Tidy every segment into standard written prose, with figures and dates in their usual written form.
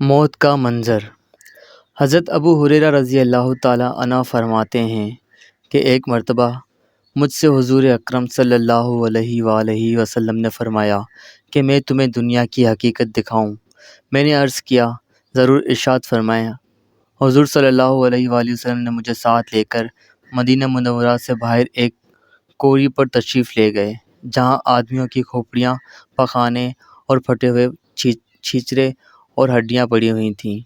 موت کا منظر۔ حضرت ابو ہریرہ رضی اللہ تعالیٰ عنہ فرماتے ہیں کہ ایک مرتبہ مجھ سے حضور اکرم صلی اللہ علیہ وآلہ وسلم نے فرمایا کہ میں تمہیں دنیا کی حقیقت دکھاؤں۔ میں نے عرض کیا ضرور، ارشاد فرمایا۔ حضور صلی اللہ علیہ وآلہ وسلم نے مجھے ساتھ لے کر مدینہ منورہ سے باہر ایک کوری پر تشریف لے گئے، جہاں آدمیوں کی کھوپڑیاں، پخانے اور پھٹے ہوئے چھیچرے اور ہڈیاں پڑی ہوئی تھیں۔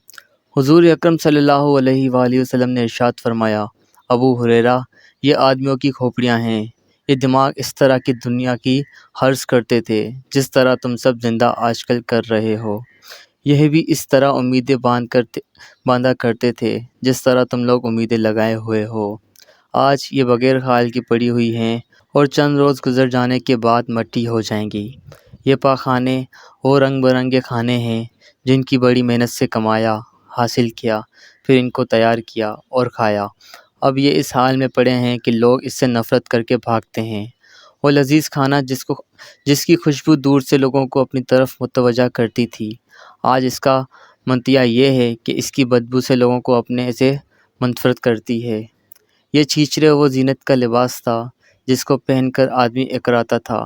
حضور اکرم صلی اللہ علیہ وآلہ وسلم نے ارشاد فرمایا، ابو ہریرہ، یہ آدمیوں کی کھوپڑیاں ہیں۔ یہ دماغ اس طرح کی دنیا کی حرث کرتے تھے جس طرح تم سب زندہ آج کل کر رہے ہو۔ یہ بھی اس طرح امیدیں باندھا کرتے تھے جس طرح تم لوگ امیدیں لگائے ہوئے ہو۔ آج یہ بغیر خیال کی پڑی ہوئی ہیں اور چند روز گزر جانے کے بعد مٹی ہو جائیں گی۔ یہ پاخانے اور رنگ برنگے کھانے ہیں جن کی بڑی محنت سے کمایا، حاصل کیا، پھر ان کو تیار کیا اور کھایا۔ اب یہ اس حال میں پڑے ہیں کہ لوگ اس سے نفرت کر کے بھاگتے ہیں۔ وہ لذیذ کھانا جس کی خوشبو دور سے لوگوں کو اپنی طرف متوجہ کرتی تھی، آج اس کا منتیہ یہ ہے کہ اس کی بدبو سے لوگوں کو اپنے سے منفرد کرتی ہے۔ یہ چھیچرے وہ زینت کا لباس تھا جس کو پہن کر آدمی اکراتا تھا،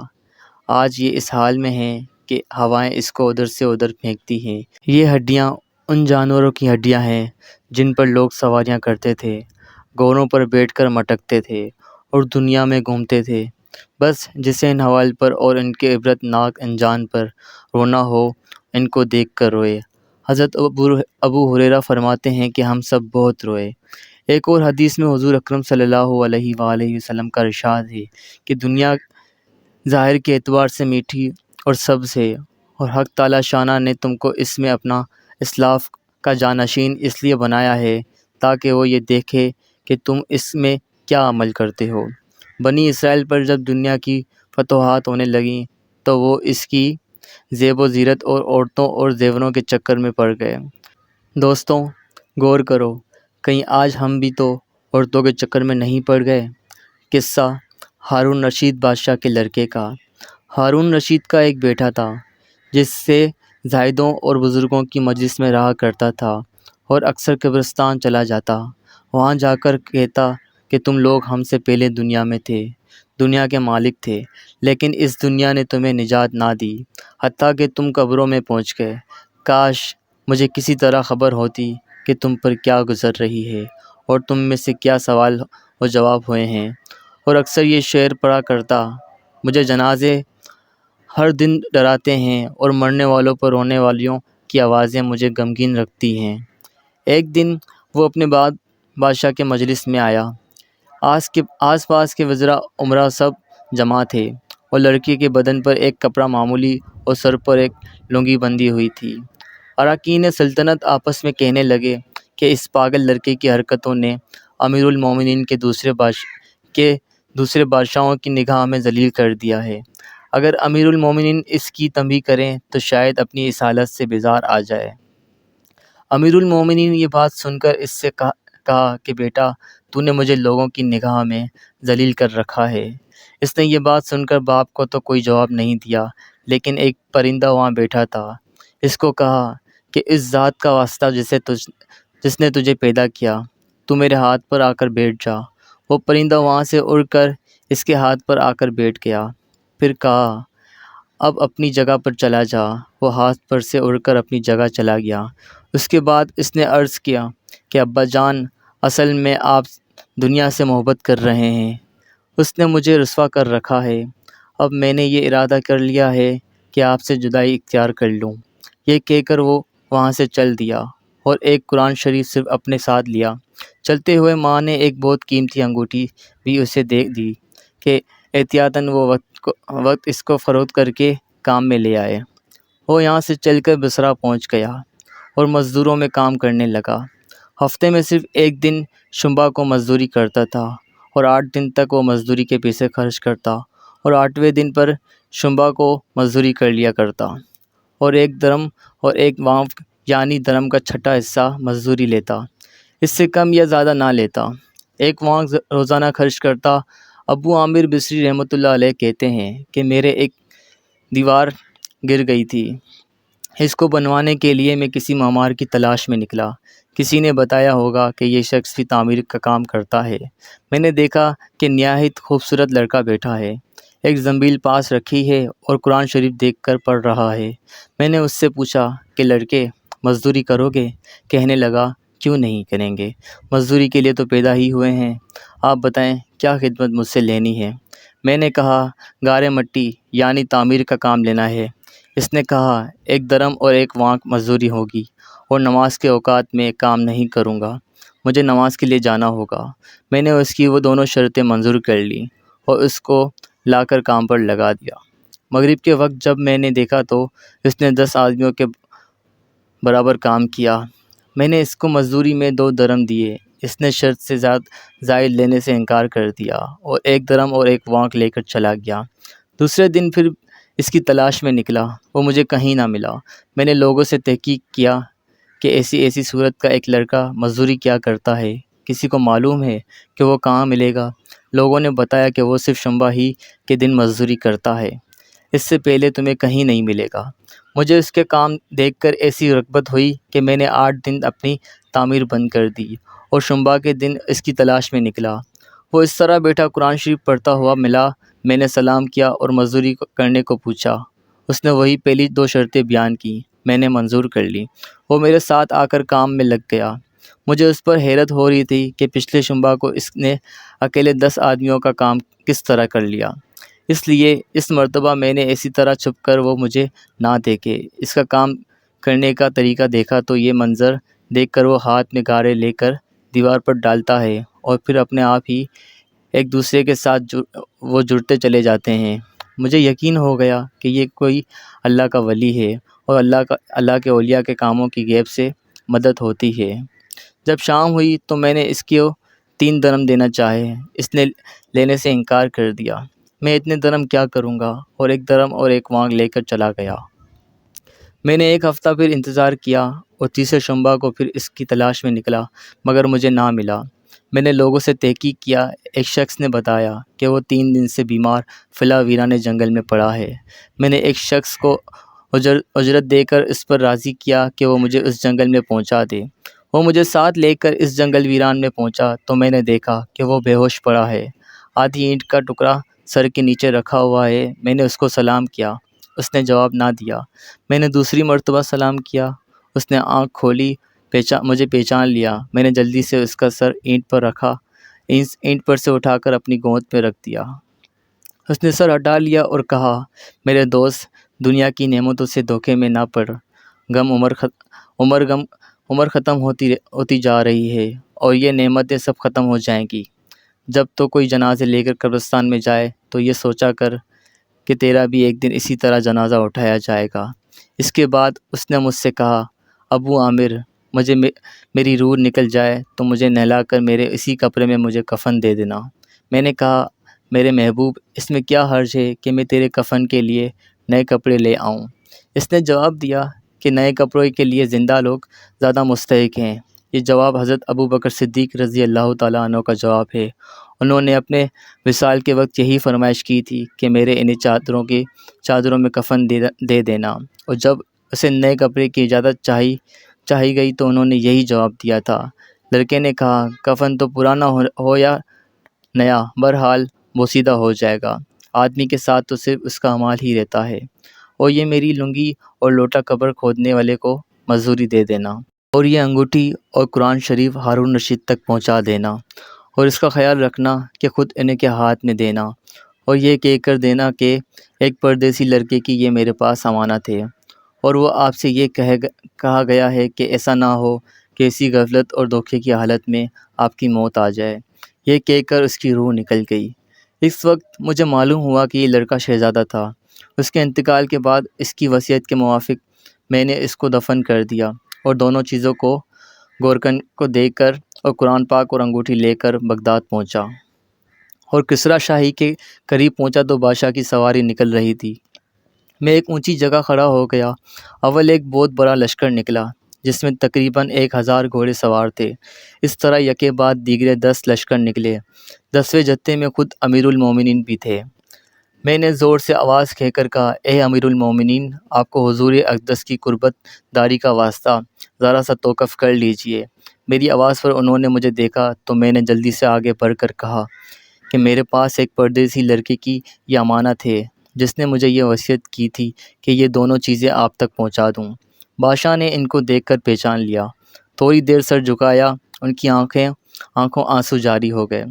آج یہ اس حال میں ہے کہ ہوائیں اس کو ادھر سے ادھر پھینکتی ہیں۔ یہ ہڈیاں ان جانوروں کی ہڈیاں ہیں جن پر لوگ سواریاں کرتے تھے، گھوڑوں پر بیٹھ کر مٹکتے تھے اور دنیا میں گھومتے تھے، بس جسے ان حوال پر اور ان کے عبرت ناک انجام پر رونا ہو، ان کو دیکھ کر روئے۔ حضرت ابو ہریرہ فرماتے ہیں کہ ہم سب بہت روئے۔ ایک اور حدیث میں حضور اکرم صلی اللہ علیہ وآلہ وسلم کا ارشاد ہے کہ دنیا ظاہر کے اعتبار سے میٹھی اور سبز ہے، اور حق تعالیٰ شانہ نے تم کو اس میں اپنا اسلاف کا جانشین اس لیے بنایا ہے تاکہ وہ یہ دیکھے کہ تم اس میں کیا عمل کرتے ہو۔ بنی اسرائیل پر جب دنیا کی فتوحات ہونے لگیں تو وہ اس کی زیب و زینت اور عورتوں اور زیوروں کے چکر میں پڑ گئے۔ دوستوں، غور کرو، کہیں آج ہم بھی تو عورتوں کے چکر میں نہیں پڑ گئے؟ قصہ ہارون رشید بادشاہ کے لڑکے کا۔ ہارون رشید کا ایک بیٹا تھا جس سے زاہدوں اور بزرگوں کی مجلس میں رہا کرتا تھا اور اکثر قبرستان چلا جاتا، وہاں جا کر کہتا کہ تم لوگ ہم سے پہلے دنیا میں تھے، دنیا کے مالک تھے، لیکن اس دنیا نے تمہیں نجات نہ دی، حتیٰ کہ تم قبروں میں پہنچ گئے۔ کاش مجھے کسی طرح خبر ہوتی کہ تم پر کیا گزر رہی ہے اور تم میں سے کیا سوال و جواب ہوئے ہیں۔ اور اکثر یہ شعر پڑھا کرتا، مجھے جنازے ہر دن ڈراتے ہیں اور مرنے والوں پر رونے والیوں کی آوازیں مجھے غمگین رکھتی ہیں۔ ایک دن وہ اپنے بعد بادشاہ کے مجلس میں آیا۔ آس پاس کے وزراء امراء سب جمع تھے اور لڑکی کے بدن پر ایک کپڑا معمولی اور سر پر ایک لنگی بندھی ہوئی تھی۔ اراکین سلطنت آپس میں کہنے لگے کہ اس پاگل لڑکے کی حرکتوں نے امیر المومنین کے دوسرے بادشاہوں کی نگاہ میں ذلیل کر دیا ہے۔ اگر امیر المومنین اس کی تنبیہ کریں تو شاید اپنی اس حالت سے بیزار آ جائے۔ امیر المومنین یہ بات سن کر اس سے کہا کہ بیٹا، تو نے مجھے لوگوں کی نگاہ میں ذلیل کر رکھا ہے۔ اس نے یہ بات سن کر باپ کو تو کوئی جواب نہیں دیا، لیکن ایک پرندہ وہاں بیٹھا تھا، اس کو کہا کہ اس ذات کا واسطہ جس نے تجھے پیدا کیا، تو میرے ہاتھ پر آ کر بیٹھ جا۔ وہ پرندہ وہاں سے اڑ کر اس کے ہاتھ پر آ کر بیٹھ گیا، پھر کہا اب اپنی جگہ پر چلا جا۔ وہ ہاتھ پر سے اڑ کر اپنی جگہ چلا گیا۔ اس کے بعد اس نے عرض کیا کہ ابا جان، اصل میں آپ دنیا سے محبت کر رہے ہیں، اس نے مجھے رسوا کر رکھا ہے۔ اب میں نے یہ ارادہ کر لیا ہے کہ آپ سے جدائی اختیار کر لوں۔ یہ کہہ کر وہ وہاں سے چل دیا اور ایک قرآن شریف صرف اپنے ساتھ لیا۔ چلتے ہوئے ماں نے ایک بہت قیمتی انگوٹھی بھی اسے دے دی کہ احتیاطاً وہ وقت اس کو فروخت کر کے کام میں لے آئے۔ وہ یہاں سے چل کر بصرہ پہنچ گیا اور مزدوروں میں کام کرنے لگا۔ ہفتے میں صرف ایک دن شنبہ کو مزدوری کرتا تھا اور 8 دن تک وہ مزدوری کے پیسے خرچ کرتا اور 8ویں دن پر شنبہ کو مزدوری کر لیا کرتا اور 1 درم اور 1 وانف یعنی درم کا چھٹا حصہ مزدوری لیتا، اس سے کم یا زیادہ نہ لیتا۔ 1 وانف روزانہ خرچ کرتا۔ ابو عامر بصری رحمۃ اللہ علیہ کہتے ہیں کہ میرے ایک دیوار گر گئی تھی۔ اس کو بنوانے کے لیے میں کسی معمار کی تلاش میں نکلا۔ کسی نے بتایا ہوگا کہ یہ شخص بھی تعمیر کا کام کرتا ہے۔ میں نے دیکھا کہ نہایت خوبصورت لڑکا بیٹھا ہے، ایک زنبیل پاس رکھی ہے اور قرآن شریف دیکھ کر پڑھ رہا ہے۔ میں نے اس سے پوچھا کہ لڑکے مزدوری کرو گے؟ کہنے لگا کیوں نہیں کریں گے، مزدوری کے لیے تو پیدا ہی ہوئے ہیں، آپ بتائیں کیا خدمت مجھ سے لینی ہے؟ میں نے کہا گارے مٹی یعنی تعمیر کا کام لینا ہے۔ اس نے کہا 1 درم اور 1 وانک مزدوری ہوگی، اور نماز کے اوقات میں کام نہیں کروں گا، مجھے نماز کے لیے جانا ہوگا۔ میں نے اس کی وہ دونوں شرطیں منظور کر لیں اور اس کو لا کر کام پر لگا دیا۔ مغرب کے وقت جب میں نے دیکھا تو اس نے 10 آدمیوں کے برابر کام کیا۔ میں نے اس کو مزدوری میں 2 درم دیے۔ اس نے شرط سے زائد لینے سے انکار کر دیا اور 1 درم اور 1 وانک لے کر چلا گیا۔ دوسرے دن پھر اس کی تلاش میں نکلا، وہ مجھے کہیں نہ ملا۔ میں نے لوگوں سے تحقیق کیا کہ ایسی صورت کا ایک لڑکا مزدوری کیا کرتا ہے، کسی کو معلوم ہے کہ وہ کہاں ملے گا؟ لوگوں نے بتایا کہ وہ صرف شنبہ ہی کے دن مزدوری کرتا ہے، اس سے پہلے تمہیں کہیں نہیں ملے گا۔ مجھے اس کے کام دیکھ کر ایسی رغبت ہوئی کہ میں نے 8 دن اپنی تعمیر بند کر دی اور شنبہ کے دن اس کی تلاش میں نکلا۔ وہ اس طرح بیٹھا قرآن شریف پڑھتا ہوا ملا۔ میں نے سلام کیا اور مزدوری کرنے کو پوچھا۔ اس نے وہی پہلی 2 شرطیں بیان کی، میں نے منظور کر لی۔ وہ میرے ساتھ آ کر کام میں لگ گیا۔ مجھے اس پر حیرت ہو رہی تھی کہ پچھلے شنبہ کو اس نے اکیلے 10 آدمیوں کا کام کس طرح کر لیا۔ اس لیے اس مرتبہ میں نے اسی طرح چھپ کر وہ مجھے نہ دیکھے اس کا کام کرنے کا طریقہ دیکھا تو یہ منظر دیکھ کر وہ ہاتھ میں گارے لے کر دیوار پر ڈالتا ہے اور پھر اپنے آپ ہی ایک دوسرے کے ساتھ وہ جڑتے چلے جاتے ہیں۔ مجھے یقین ہو گیا کہ یہ کوئی اللہ کا ولی ہے اور اللہ کے اولیاء کے کاموں کی غیب سے مدد ہوتی ہے۔ جب شام ہوئی تو میں نے اس کو 3 درم دینا چاہے، اس نے لینے سے انکار کر دیا۔ میں اتنے درم کیا کروں گا، اور 1 درم اور 1 وانک لے کر چلا گیا۔ میں نے 1 ہفتہ پھر انتظار کیا اور تیسرے شنبہ کو پھر اس کی تلاش میں نکلا، مگر مجھے نہ ملا۔ میں نے لوگوں سے تحقیق کیا، ایک شخص نے بتایا کہ وہ 3 دن سے بیمار فلاں ویرانے جنگل میں پڑا ہے۔ میں نے ایک شخص کو اجرت دے کر اس پر راضی کیا کہ وہ مجھے اس جنگل میں پہنچا دے۔ وہ مجھے ساتھ لے کر اس جنگل ویران میں پہنچا تو میں نے دیکھا کہ وہ بے ہوش پڑا ہے، آدھی اینٹ کا ٹکڑا سر کے نیچے رکھا ہوا ہے۔ میں نے اس کو سلام کیا، اس نے جواب نہ دیا۔ میں نے دوسری مرتبہ سلام کیا، اس نے آنکھ کھولی، مجھے پہچان لیا۔ میں نے جلدی سے اس کا سر اینٹ پر رکھا، اینٹ پر سے اٹھا کر اپنی گود میں رکھ دیا۔ اس نے سر ہٹا لیا اور کہا میرے دوست، دنیا کی نعمتوں سے دھوکے میں نہ پڑ، عمر ختم ہوتی جا رہی ہے اور یہ نعمتیں سب ختم ہو جائیں گی۔ جب تو کوئی جنازے لے کر قبرستان میں جائے تو یہ سوچا کر کہ تیرا بھی ایک دن اسی طرح جنازہ اٹھایا جائے گا۔ اس کے بعد اس نے مجھ سے کہا ابو عامر، میری روح نکل جائے تو مجھے نہلا کر میرے اسی کپڑے میں مجھے کفن دے دینا۔ میں نے کہا میرے محبوب، اس میں کیا حرج ہے کہ میں تیرے کفن کے لیے نئے کپڑے لے آؤں؟ اس نے جواب دیا کہ نئے کپڑوں کے لیے زندہ لوگ زیادہ مستحق ہیں۔ یہ جواب حضرت ابو بکر صدیق رضی اللہ تعالیٰ عنہ کا جواب ہے۔ انہوں نے اپنے وصال کے وقت یہی فرمائش کی تھی کہ میرے انہیں چادروں میں کفن دے دینا، اور جب اسے نئے کپڑے کی اجازت چاہی گئی تو انہوں نے یہی جواب دیا تھا۔ لڑکے نے کہا کفن تو پرانا ہو یا نیا، بہرحال بوسیدہ ہو جائے گا، آدمی کے ساتھ تو صرف اس کا مال ہی رہتا ہے، اور یہ میری لنگی اور لوٹا قبر کھودنے والے کو مزدوری دے دینا، اور یہ انگوٹھی اور قرآن شریف ہارون رشید تک پہنچا دینا، اور اس کا خیال رکھنا کہ خود انہیں کے ہاتھ میں دینا، اور یہ کہہ کر دینا کہ ایک پردیسی لڑکے کی یہ میرے پاس امانت ہے، اور وہ آپ سے یہ کہا گیا ہے کہ ایسا نہ ہو کہ اسی غفلت اور دھوکے کی حالت میں آپ کی موت آ جائے۔ یہ کہہ کر اس کی روح نکل گئی۔ اس وقت مجھے معلوم ہوا کہ یہ لڑکا شہزادہ تھا۔ اس کے انتقال کے بعد اس کی وصیت کے موافق میں نے اس کو دفن کر دیا اور دونوں چیزوں کو گورکن کو دے کر اور قرآن پاک اور انگوٹھی لے کر بغداد پہنچا، اور کسریٰ شاہی کے قریب پہنچا تو بادشاہ کی سواری نکل رہی تھی۔ میں ایک اونچی جگہ کھڑا ہو گیا۔ اول ایک بہت بڑا لشکر نکلا جس میں تقریباً 1000 گھوڑے سوار تھے۔ اس طرح یکے بعد دیگرے 10 لشکر نکلے۔ 10ویں جتھے میں خود امیر المومنین بھی تھے۔ میں نے زور سے آواز کہہ کر کہا، اے امیر المومنین، آپ کو حضور اقدس کی قربت داری کا واسطہ، ذرا سا توقف کر لیجئے۔ میری آواز پر انہوں نے مجھے دیکھا تو میں نے جلدی سے آگے بڑھ کر کہا کہ میرے پاس ایک پردیسی لڑکے کی یہ امانت ہے، جس نے مجھے یہ وصیت کی تھی کہ یہ دونوں چیزیں آپ تک پہنچا دوں۔ بادشاہ نے ان کو دیکھ کر پہچان لیا، تھوڑی دیر سر جھکایا، ان کی آنکھوں آنسو جاری ہو گئے،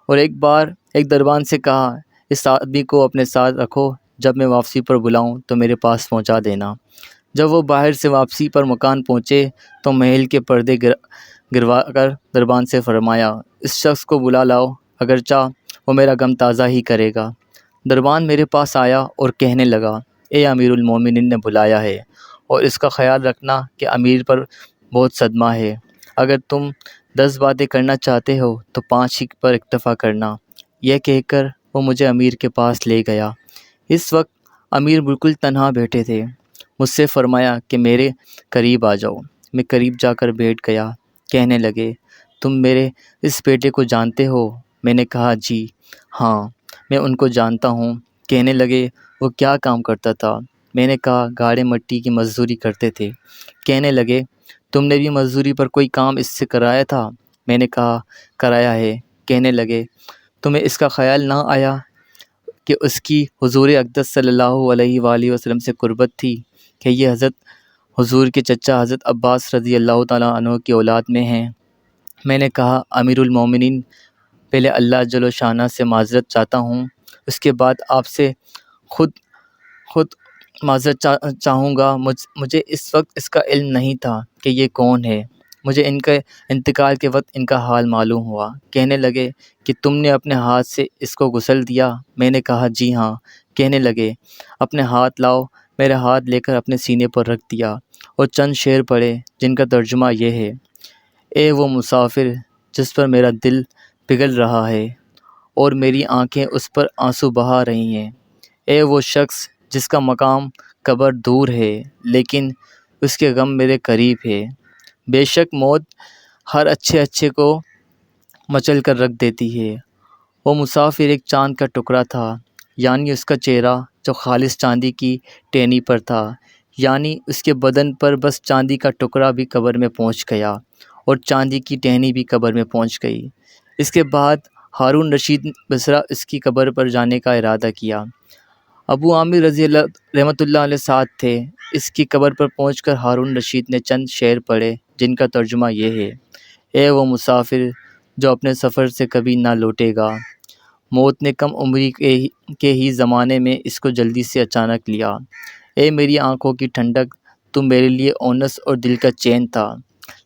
اور ایک دربان سے کہا، اس آدمی کو اپنے ساتھ رکھو، جب میں واپسی پر بلاؤں تو میرے پاس پہنچا دینا۔ جب وہ باہر سے واپسی پر مکان پہنچے تو محل کے پردے گروا کر دربان سے فرمایا، اس شخص کو بلا لاؤ، اگرچہ وہ میرا غم تازہ ہی کرے گا۔ دربان میرے پاس آیا اور کہنے لگا، اے امیر المومنین نے بلایا ہے، اور اس کا خیال رکھنا کہ امیر پر بہت صدمہ ہے۔ اگر تم 10 باتیں کرنا چاہتے ہو تو 5 ہی پر اکتفا کرنا۔ یہ کہہ کر وہ مجھے امیر کے پاس لے گیا۔ اس وقت امیر بالکل تنہا بیٹھے تھے۔ مجھ سے فرمایا کہ میرے قریب آ جاؤ۔ میں قریب جا کر بیٹھ گیا۔ کہنے لگے، تم میرے اس بیٹے کو جانتے ہو؟ میں نے کہا، جی ہاں، میں ان کو جانتا ہوں۔ کہنے لگے، وہ کیا کام کرتا تھا؟ میں نے کہا، گاڑے مٹی کی مزدوری کرتے تھے۔ کہنے لگے، تم نے بھی مزدوری پر کوئی کام اس سے کرایا تھا؟ میں نے کہا، کرایا ہے۔ کہنے لگے، تمہیں اس کا خیال نہ آیا کہ اس کی حضور اقدس صلی اللہ علیہ وآلہ وسلم سے قربت تھی کہ یہ حضرت حضور کے چچا حضرت عباس رضی اللہ تعالیٰ عنہ کی اولاد میں ہیں؟ میں نے کہا، امیر المومنین، پہلے اللہ جل شانہ سے معذرت چاہتا ہوں، اس کے بعد آپ سے خود معذرت چاہوں گا۔ مجھے اس وقت اس کا علم نہیں تھا کہ یہ کون ہے۔ مجھے ان کے انتقال کے وقت ان کا حال معلوم ہوا۔ کہنے لگے کہ تم نے اپنے ہاتھ سے اس کو غسل دیا؟ میں نے کہا، جی ہاں۔ کہنے لگے، اپنے ہاتھ لاؤ۔ میرے ہاتھ لے کر اپنے سینے پر رکھ دیا اور چند شعر پڑھے جن کا ترجمہ یہ ہے، اے وہ مسافر جس پر میرا دل پگھل رہا ہے اور میری آنکھیں اس پر آنسو بہا رہی ہیں، اے وہ شخص جس کا مقام قبر دور ہے لیکن اس کے غم میرے قریب ہے۔ بے شک موت ہر اچھے کو مچل کر رکھ دیتی ہے۔ وہ مسافر ایک چاند کا ٹکڑا تھا، یعنی اس کا چہرہ جو خالص چاندی کی ٹہنی پر تھا، یعنی اس کے بدن پر بس چاندی کا ٹکڑا بھی قبر میں پہنچ گیا اور چاندی کی ٹہنی بھی قبر میں پہنچ گئی۔ اس کے بعد ہارون رشید بصرہ اس کی قبر پر جانے کا ارادہ کیا۔ ابو عامر رضی اللہ رحمۃ اللہ علیہ ساتھ تھے۔ اس کی قبر پر پہنچ کر ہارون رشید نے چند شعر پڑھے جن کا ترجمہ یہ ہے، اے وہ مسافر جو اپنے سفر سے کبھی نہ لوٹے گا، موت نے کم عمری کے ہی زمانے میں اس کو جلدی سے اچانک لیا۔ اے میری آنکھوں کی ٹھنڈک، تم میرے لیے اونس اور دل کا چین تھا،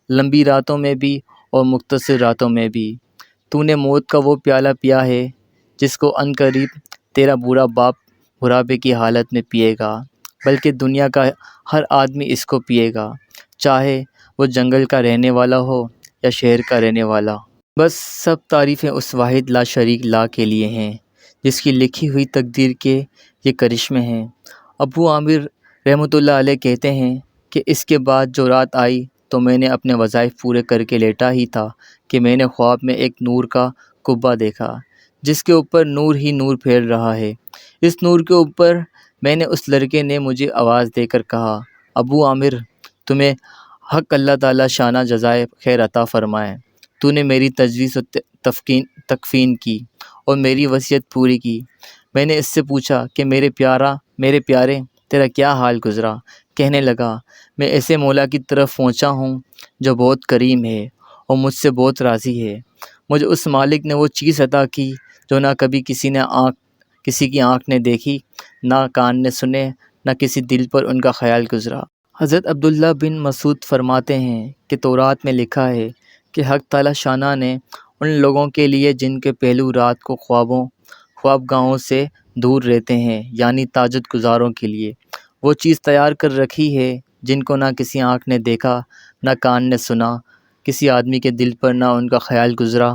لمبی راتوں میں بھی اور مختصر راتوں میں بھی۔ تو نے موت کا وہ پیالہ پیا ہے جس کو عنقریب تیرا بوڑھا باپ بڑھاپے کی حالت میں پیے گا، بلکہ دنیا کا ہر آدمی اس کو پیے گا، چاہے وہ جنگل کا رہنے والا ہو یا شہر کا رہنے والا۔ بس سب تعریفیں اس واحد لا شریک لا کے لیے ہیں جس کی لکھی ہوئی تقدیر کے یہ کرشمے ہیں۔ ابو عامر رحمۃ اللہ علیہ کہتے ہیں کہ اس کے بعد جو رات آئی تو میں نے اپنے وظائف پورے کر کے لیٹا ہی تھا کہ میں نے خواب میں ایک نور کا قبہ دیکھا جس کے اوپر نور ہی نور پھیل رہا ہے۔ اس نور کے اوپر میں نے اس لڑکے نے مجھے آواز دے کر کہا، ابو عامر، تمہیں حق اللہ تعالیٰ شانہ جزائے خیر عطا فرمائے، تو نے میری تجویز و تکفین کی اور میری وصیت پوری کی۔ میں نے اس سے پوچھا کہ میرے پیارے تیرا کیا حال گزرا؟ کہنے لگا، میں ایسے مولا کی طرف پہنچا ہوں جو بہت کریم ہے اور مجھ سے بہت راضی ہے۔ مجھے اس مالک نے وہ چیز عطا کی جو نہ کبھی کسی کی آنکھ نے دیکھی، نہ کان نے سنے، نہ کسی دل پر ان کا خیال گزرا۔ حضرت عبداللہ بن مسعود فرماتے ہیں کہ تورات میں لکھا ہے کہ حق تعالیٰ شانہ نے ان لوگوں کے لیے جن کے پہلو رات کو خوابگاہوں سے دور رہتے ہیں، یعنی تہجد گزاروں کے لیے، وہ چیز تیار کر رکھی ہے جن کو نہ کسی آنکھ نے دیکھا، نہ کان نے سنا، کسی آدمی کے دل پر نہ ان کا خیال گزرا،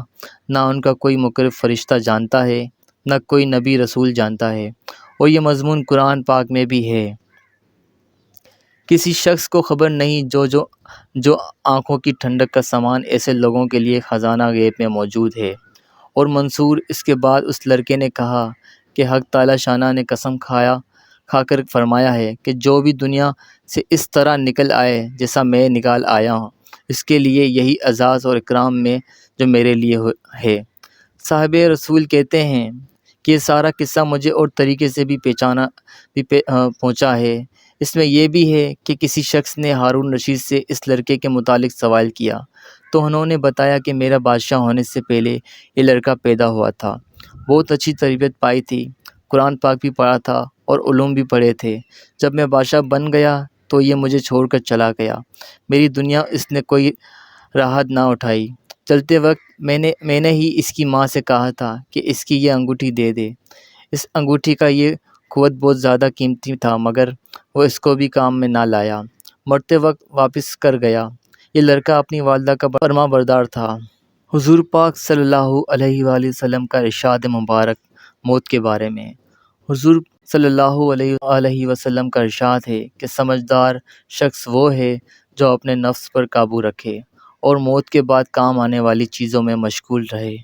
نہ ان کا کوئی مقرب فرشتہ جانتا ہے، نہ کوئی نبی رسول جانتا ہے، اور یہ مضمون قرآن پاک میں بھی ہے۔ کسی شخص کو خبر نہیں جو آنکھوں کی ٹھنڈک کا سامان ایسے لوگوں کے لیے خزانہ غیب میں موجود ہے۔ اور منصور اس کے بعد اس لڑکے نے کہا کہ حق تعالی شانہ نے قسم کھا کر فرمایا ہے کہ جو بھی دنیا سے اس طرح نکل آئے جیسا میں نکال آیا ہوں، اس کے لیے یہی اعزاز اور اکرام میں جو میرے لیے ہے۔ صاحب رسول کہتے ہیں کہ یہ سارا قصہ مجھے اور طریقے سے بھی پہنچا ہے۔ اس میں یہ بھی ہے کہ کسی شخص نے ہارون رشید سے اس لڑکے کے متعلق سوال کیا تو انہوں نے بتایا کہ میرا بادشاہ ہونے سے پہلے یہ لڑکا پیدا ہوا تھا، بہت اچھی تربیت پائی تھی، قرآن پاک بھی پڑھا تھا اور علوم بھی پڑھے تھے۔ جب میں بادشاہ بن گیا تو یہ مجھے چھوڑ کر چلا گیا، میری دنیا اس نے کوئی راحت نہ اٹھائی۔ چلتے وقت میں نے ہی اس کی ماں سے کہا تھا کہ اس کی یہ انگوٹھی دے دے۔ اس انگوٹھی کا یہ قوت بہت زیادہ قیمتی تھا مگر وہ اس کو بھی کام میں نہ لایا، مرتے وقت واپس کر گیا۔ یہ لڑکا اپنی والدہ کا فرما بردار تھا۔ حضور پاک صلی اللہ علیہ وآلہ وسلم کا ارشاد مبارک موت کے بارے میں۔ حضور صلی اللہ علیہ وسلم کا ارشاد ہے کہ سمجھدار شخص وہ ہے جو اپنے نفس پر قابو رکھے اور موت کے بعد کام آنے والی چیزوں میں مشغول رہے،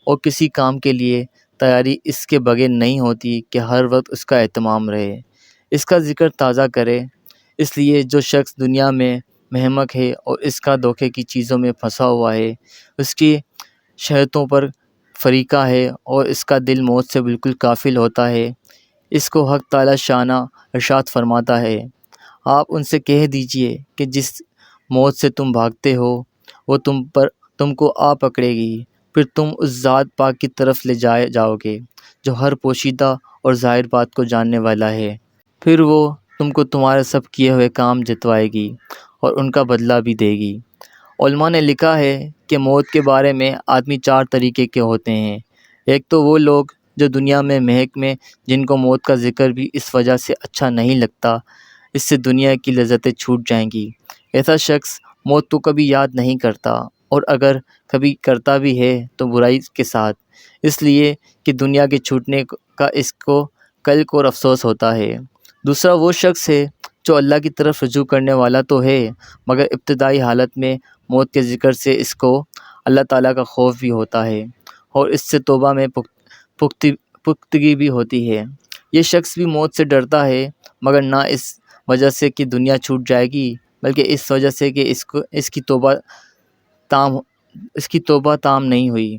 اور کسی کام کے لیے تیاری اس کے بغیر نہیں ہوتی کہ ہر وقت اس کا اہتمام رہے، اس کا ذکر تازہ کرے۔ اس لیے جو شخص دنیا میں محمق ہے اور اس کا دھوکے کی چیزوں میں پھنسا ہوا ہے، اس کی شہوتوں پر فریقہ ہے اور اس کا دل موت سے بالکل غافل ہوتا ہے، اس کو حق تعالی شانہ ارشاد فرماتا ہے، آپ ان سے کہہ دیجئے کہ جس موت سے تم بھاگتے ہو وہ تم کو آ پکڑے گی، پھر تم اس ذات پاک کی طرف لے جاؤ گے جو ہر پوشیدہ اور ظاہر بات کو جاننے والا ہے، پھر وہ تم کو تمہارے سب کیے ہوئے کام جتوائے گی اور ان کا بدلہ بھی دے گی۔ علماء نے لکھا ہے کہ موت کے بارے میں آدمی 4 طریقے کے ہوتے ہیں۔ ایک تو وہ لوگ جو دنیا میں محق میں جن کو موت کا ذکر بھی اس وجہ سے اچھا نہیں لگتا، اس سے دنیا کی لذتیں چھوٹ جائیں گی۔ ایسا شخص موت تو کبھی یاد نہیں کرتا، اور اگر کبھی کرتا بھی ہے تو برائی کے ساتھ، اس لیے کہ دنیا کے چھوٹنے کا اس کو کل کو افسوس ہوتا ہے۔ دوسرا وہ شخص ہے جو اللہ کی طرف رجوع کرنے والا تو ہے مگر ابتدائی حالت میں موت کے ذکر سے اس کو اللہ تعالیٰ کا خوف بھی ہوتا ہے اور اس سے توبہ میں پختگی بھی ہوتی ہے۔ یہ شخص بھی موت سے ڈرتا ہے مگر نہ اس وجہ سے کہ دنیا چھوٹ جائے گی بلکہ اس وجہ سے کہ اس کی توبہ تام نہیں ہوئی۔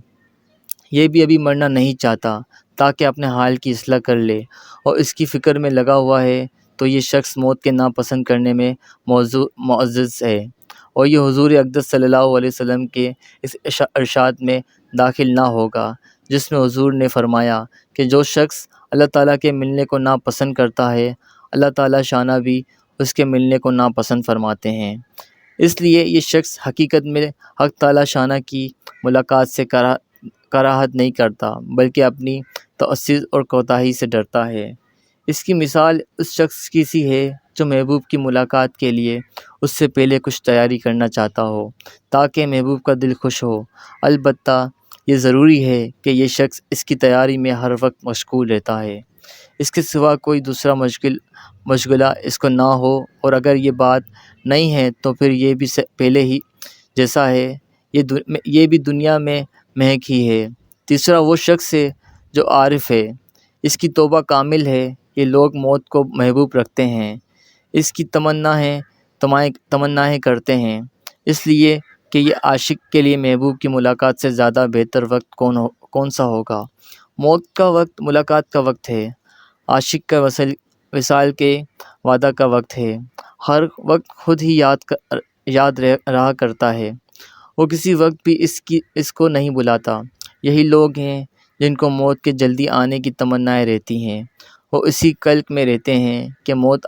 یہ بھی ابھی مرنا نہیں چاہتا تاکہ اپنے حال کی اصلاح کر لے اور اس کی فکر میں لگا ہوا ہے، تو یہ شخص موت کے ناپسند کرنے میں معزز ہے، اور یہ حضور اقدس صلی اللہ علیہ وسلم کے اس ارشاد میں داخل نہ ہوگا جس میں حضور نے فرمایا کہ جو شخص اللہ تعالیٰ کے ملنے کو ناپسند کرتا ہے، اللہ تعالیٰ شانہ بھی اس کے ملنے کو ناپسند فرماتے ہیں۔ اس لیے یہ شخص حقیقت میں حق تعالیٰ شانہ کی ملاقات سے کراہت نہیں کرتا بلکہ اپنی تقصیر اور کوتاہی سے ڈرتا ہے۔ اس کی مثال اس شخص کی سی ہے جو محبوب کی ملاقات کے لیے اس سے پہلے کچھ تیاری کرنا چاہتا ہو تاکہ محبوب کا دل خوش ہو۔ البتہ یہ ضروری ہے کہ یہ شخص اس کی تیاری میں ہر وقت مشغول رہتا ہے، اس کے سوا کوئی دوسرا مشغلہ اس کو نہ ہو، اور اگر یہ بات نہیں ہے تو پھر یہ بھی پہلے ہی جیسا ہے، یہ بھی دنیا میں محق ہی ہے۔ تیسرا وہ شخص ہے جو عارف ہے، اس کی توبہ کامل ہے۔ یہ لوگ موت کو محبوب رکھتے ہیں، اس کی تمنائیں کرتے ہیں، اس لیے کہ یہ عاشق کے لیے محبوب کی ملاقات سے زیادہ بہتر وقت کون سا ہوگا۔ موت کا وقت ملاقات کا وقت ہے، عاشق کا وصال کے وعدہ کا وقت ہے، ہر وقت خود ہی یاد رہا کرتا ہے، وہ کسی وقت بھی اس کو نہیں بلاتا۔ یہی لوگ ہیں جن کو موت کے جلدی آنے کی تمنائیں رہتی ہیں، وہ اسی قلق میں رہتے ہیں کہ موت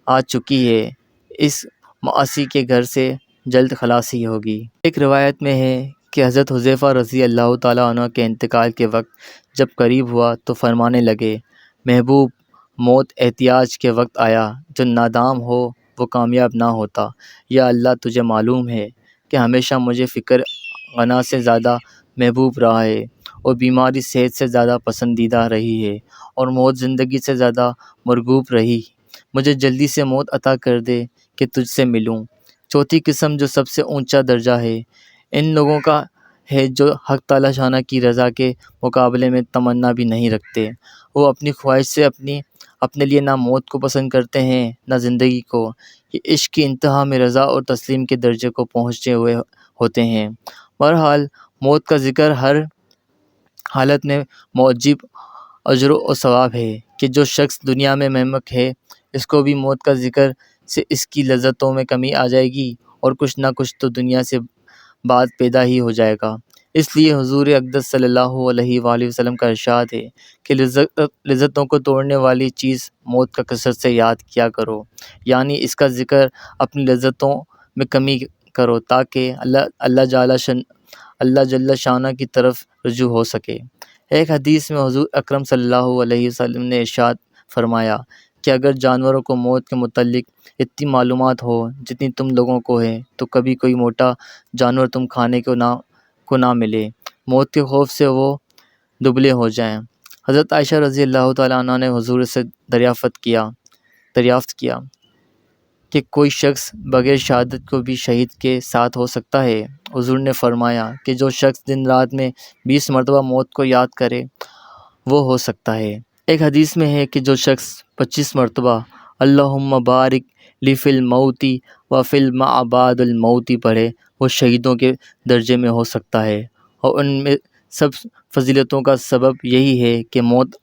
آ چکی ہے، اس معاصی کے گھر سے جلد خلاصی ہوگی۔ ایک روایت میں ہے کہ حضرت حذیفہ رضی اللہ تعالیٰ عنہ کے انتقال کے وقت جب قریب ہوا تو فرمانے لگے، محبوب، موت احتیاج کے وقت آیا، جو نادام ہو وہ کامیاب نہ ہوتا۔ یا اللہ، تجھے معلوم ہے کہ ہمیشہ مجھے فکر غنا سے زیادہ محبوب رہا ہے، اور بیماری صحت سے زیادہ پسندیدہ رہی ہے، اور موت زندگی سے زیادہ مرغوب رہی۔ مجھے جلدی سے موت عطا کر دے کہ تجھ سے ملوں۔ چوتھی قسم جو سب سے اونچا درجہ ہے، ان لوگوں کا ہے جو حق تعالی شانہ کی رضا کے مقابلے میں تمنا بھی نہیں رکھتے۔ وہ اپنی خواہش سے اپنے لیے نہ موت کو پسند کرتے ہیں نہ زندگی کو۔ یہ عشق کی انتہا میں رضا اور تسلیم کے درجے کو پہنچے ہوئے ہوتے ہیں۔ بہرحال موت کا ذکر ہر حالت میں معجب اجر و ثواب ہے کہ جو شخص دنیا میں محمق ہے اس کو بھی موت کا ذکر سے اس کی لذتوں میں کمی آ جائے گی اور کچھ نہ کچھ تو دنیا سے بعد پیدا ہی ہو جائے گا۔ اس لیے حضور اقدس صلی اللہ علیہ وآلہ وسلم کا ارشاد ہے کہ لذتوں کو توڑنے والی چیز موت کا کثرت سے یاد کیا کرو، یعنی اس کا ذکر اپنی لذتوں میں کمی کرو تاکہ اللہ جل شانہ کی طرف رجوع ہو سکے۔ ایک حدیث میں حضور اکرم صلی اللہ علیہ وسلم نے ارشاد فرمایا کہ اگر جانوروں کو موت کے متعلق اتنی معلومات ہو جتنی تم لوگوں کو ہے تو کبھی کوئی موٹا جانور تم کھانے کو نہ ملے، موت کے خوف سے وہ دبلے ہو جائیں۔ حضرت عائشہ رضی اللہ تعالیٰ عنہ نے حضور سے دریافت کیا کہ کوئی شخص بغیر شہادت کو بھی شہید کے ساتھ ہو سکتا ہے؟ حضور نے فرمایا کہ جو شخص دن رات میں 20 مرتبہ موت کو یاد کرے وہ ہو سکتا ہے۔ ایک حدیث میں ہے کہ جو شخص 25 مرتبہ اللہم بارک لی فی الموت و فی ما بعد الموت پڑھے وہ شہیدوں کے درجے میں ہو سکتا ہے۔ اور ان میں سب فضیلتوں کا سبب یہی ہے کہ موت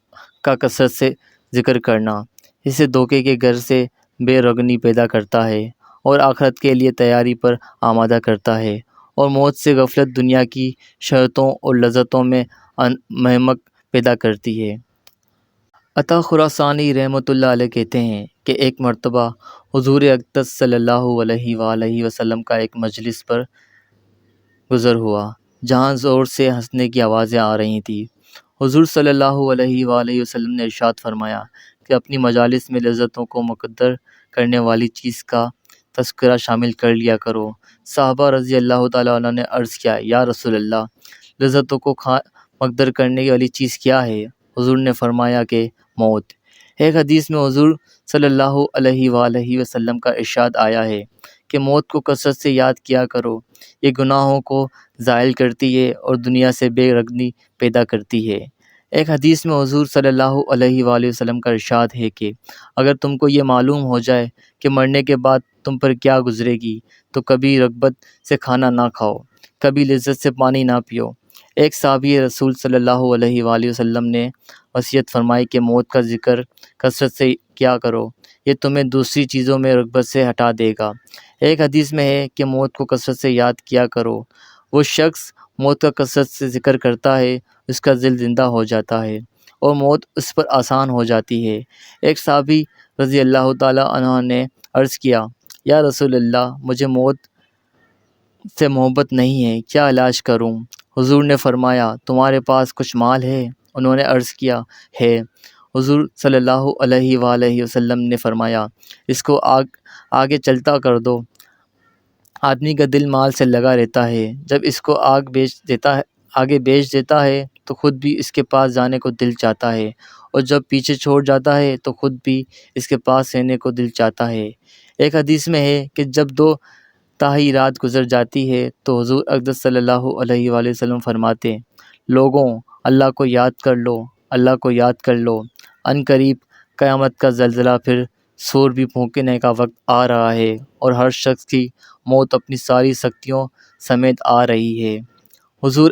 کا کثرت سے ذکر کرنا اسے دھوکے کے گھر سے بے رغبتی پیدا کرتا ہے اور آخرت کے لیے تیاری پر آمادہ کرتا ہے، اور موت سے غفلت دنیا کی شہوتوں اور لذتوں میں محمق پیدا کرتی ہے۔ عطا خراسانی رحمۃ اللہ علیہ کہتے ہیں کہ ایک مرتبہ حضور اقدس صلی اللہ علیہ وآلہ وسلم کا ایک مجلس پر گزر ہوا جہاں زور سے ہنسنے کی آوازیں آ رہی تھیں۔ حضور صلی اللہ علیہ وآلہ وسلم نے ارشاد فرمایا کہ اپنی مجالس میں لذتوں کو مقدر کرنے والی چیز کا تذکرہ شامل کر لیا کرو۔ صحابہ رضی اللہ تعالیٰ عنہ نے عرض کیا، یا رسول اللہ، لذتوں کو مقدر کرنے والی چیز کیا ہے؟ حضور نے فرمایا کہ موت۔ ایک حدیث میں حضور صلی اللہ علیہ وآلہ وسلم کا ارشاد آیا ہے کہ موت کو کثرت سے یاد کیا کرو، یہ گناہوں کو زائل کرتی ہے اور دنیا سے بے رغبتی پیدا کرتی ہے۔ ایک حدیث میں حضور صلی اللہ علیہ وآلہ وسلم کا ارشاد ہے کہ اگر تم کو یہ معلوم ہو جائے کہ مرنے کے بعد تم پر کیا گزرے گی تو کبھی رغبت سے کھانا نہ کھاؤ، کبھی لذت سے پانی نہ پیو۔ ایک صحابی رسول صلی اللہ علیہ وآلہ وسلم نے وصیت فرمائی کہ موت کا ذکر کثرت سے کیا کرو، یہ تمہیں دوسری چیزوں میں رغبت سے ہٹا دے گا۔ ایک حدیث میں ہے کہ موت کو کثرت سے یاد کیا کرو، وہ شخص موت کا کثرت سے ذکر کرتا ہے اس کا دل زندہ ہو جاتا ہے اور موت اس پر آسان ہو جاتی ہے۔ ایک صحابی رضی اللہ تعالیٰ عنہ نے عرض کیا، یا رسول اللہ، مجھے موت سے محبت نہیں ہے، کیا علاج کروں؟ حضور نے فرمایا، تمہارے پاس کچھ مال ہے؟ انہوں نے عرض کیا، ہے۔ حضور صلی اللہ علیہ وآلہ وسلم نے فرمایا، اس کو آگے چلتا کر دو۔ آدمی کا دل مال سے لگا رہتا ہے، جب اس کو آگے بیچ دیتا ہے تو خود بھی اس کے پاس جانے کو دل چاہتا ہے، اور جب پیچھے چھوڑ جاتا ہے تو خود بھی اس کے پاس رہنے کو دل چاہتا ہے۔ ایک حدیث میں ہے کہ جب 2 تہائی رات گزر جاتی ہے تو حضور اقدس صلی اللہ علیہ وآلہ وسلم فرماتے، لوگوں، اللہ کو یاد کر لو، اللہ کو یاد کر لو، ان قریب قیامت کا زلزلہ، پھر سور بھی پھونکنے کا وقت آ رہا ہے اور ہر شخص کی موت اپنی ساری سختیوں سمیت آ رہی ہے۔ حضور